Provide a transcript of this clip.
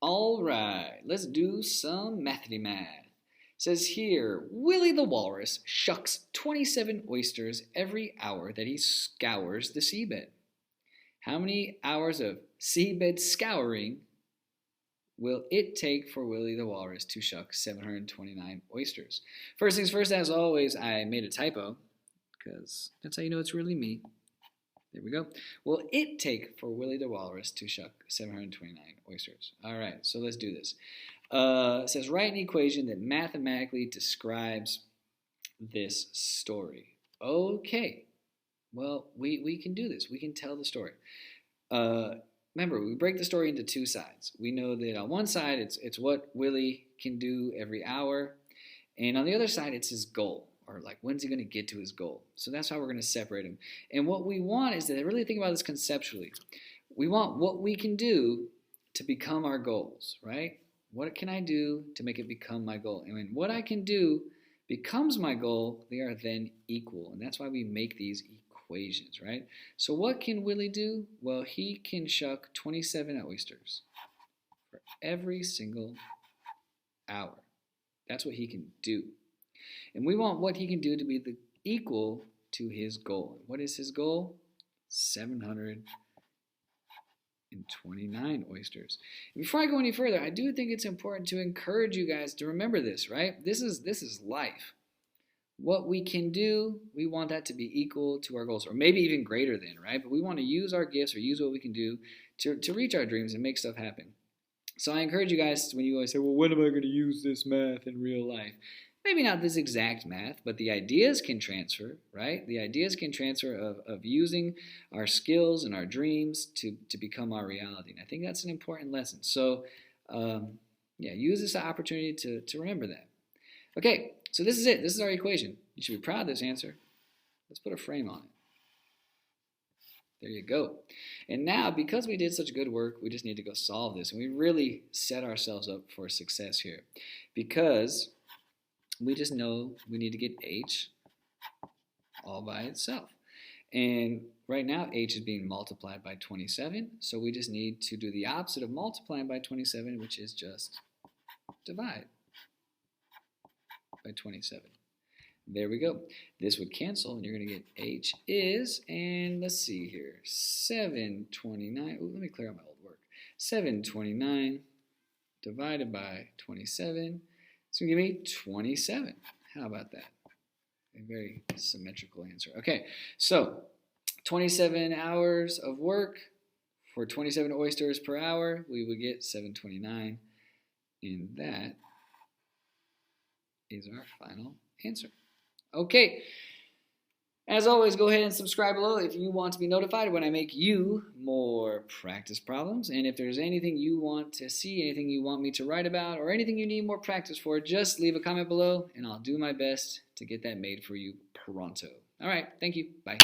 All right, let's do some Mathity-Math. Says here, Willie the Walrus shucks 27 oysters every hour that he scours the seabed. How many hours of seabed scouring will it take for Willie the Walrus to shuck 729 oysters? First things first, as always, I made a typo, because that's how you know it's really me. There we go. Will it take for Willie the Walrus to shuck 729 oysters? All right, so let's do this. It says, write an equation that mathematically describes this story. Okay, well, we can do this. We can tell the story. Remember, we break the story into two sides. We know that on one side, it's what Willie can do every hour, and on the other side, it's his goal. Or like, when's he going to get to his goal? So that's how we're going to separate them. And what we want is to really think about this conceptually. We want what we can do to become our goals, right? What can I do to make it become my goal? And when what I can do becomes my goal, they are then equal. And that's why we make these equations, right? So what can Willie do? Well, he can shuck 27 oysters for every single hour. That's what he can do. And we want what he can do to be equal to his goal. What is his goal? 729 oysters. And before I go any further, I do think it's important to encourage you guys to remember this, right? This is life. What we can do, we want that to be equal to our goals, or maybe even greater than, right? But we want to use our gifts or use what we can do to reach our dreams and make stuff happen. So I encourage you guys, when you always say, well, when am I going to use this math in real life? Maybe not this exact math, but the ideas can transfer, right? The ideas can transfer of using our skills and our dreams to become our reality. And I think that's an important lesson. So, use this opportunity to remember that. Okay, so this is it. This is our equation. You should be proud of this answer. Let's put a frame on it. There you go. And now, because we did such good work, we just need to go solve this. And we really set ourselves up for success here. Because we just know we need to get h all by itself. And right now, h is being multiplied by 27. So we just need to do the opposite of multiplying by 27, which is just divide by 27. There we go. This would cancel, and you're going to get h is, and let's see here, 729. Ooh, let me clear out my old work. 729 divided by 27. It's going to give me 27. How about that? A very symmetrical answer. Okay, so 27 hours of work for 27 oysters per hour, we would get 729. And that is our final answer. Okay. As always, go ahead and subscribe below if you want to be notified when I make you more practice problems. And if there's anything you want to see, anything you want me to write about, or anything you need more practice for, just leave a comment below, and I'll do my best to get that made for you pronto. All right, thank you. Bye.